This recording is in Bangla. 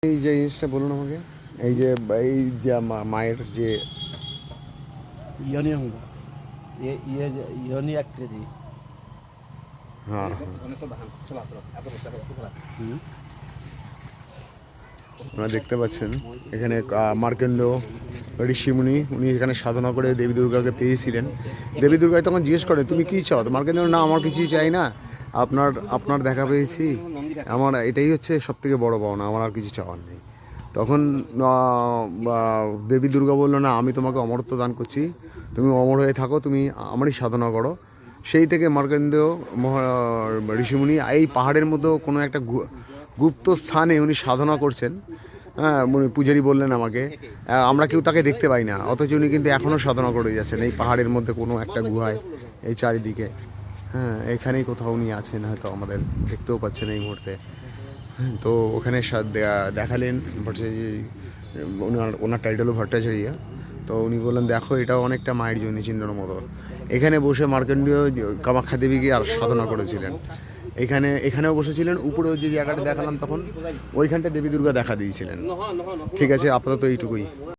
এই যে জিনিসটা বলুন আমাকে, এই যে মায়ের যে योनी होगा ये योनी आकृति। হ্যাঁ আপনারা দেখতে পাচ্ছেন এখানে মার্কেন্ড ঋষিমুনি উনি এখানে সাধনা করে দেবী দুর্গাকে পেয়েছিলেন। দেবী দুর্গা তখন জিজ্ঞেস করে তুমি কী চাও? মার্কেন্ড না, আমার কিছুই চাই না, আপনার আপনার দেখা পেয়েছি, আমার এটাই হচ্ছে সবথেকে বড় পাওনা, আমার আর কিছু চাওয়ার নেই। তখন দেবী দুর্গা বললো না, আমি তোমাকে অমরত্ব দান করছি, তুমি অমর হয়ে থাকো, তুমি আমারই সাধনা করো। সেই থেকে মার্কেন্ডেয় ঋষিমুনি এই পাহাড়ের মধ্যে কোনো একটা গুপ্ত স্থানে উনি সাধনা করছেন। হ্যাঁ, পূজারী বললেন আমাকে, আমরা কেউ তাকে দেখতে পাই না, অথচ উনি কিন্তু এখনও সাধনা করে যাচ্ছেন এই পাহাড়ের মধ্যে কোনো একটা গুহায়, এই চারিদিকে। হ্যাঁ, এখানেই কোথাও উনি আছেন, হয়তো আমাদের দেখতেও পাচ্ছেন এই মুহূর্তে। তো ওখানে দেখালেন ভট্টাচার্য, ওনার টাইটেলও ভট্টাচার্য। তো উনি বললেন দেখো, এটাও অনেকটা মায়ের জন্য চিহ্নের মতো। এখানে বসে মার্কণ্ডেয় কামাখ্যা দেবীকে আর সাধনা করেছিলেন। এখানেও বসেছিলেন, উপরেও যে জায়গাটা দেখালাম তখন ওইখানটা দেবী দুর্গা দেখা দিয়েছিলেন। ঠিক আছে, আপাতত এইটুকুই।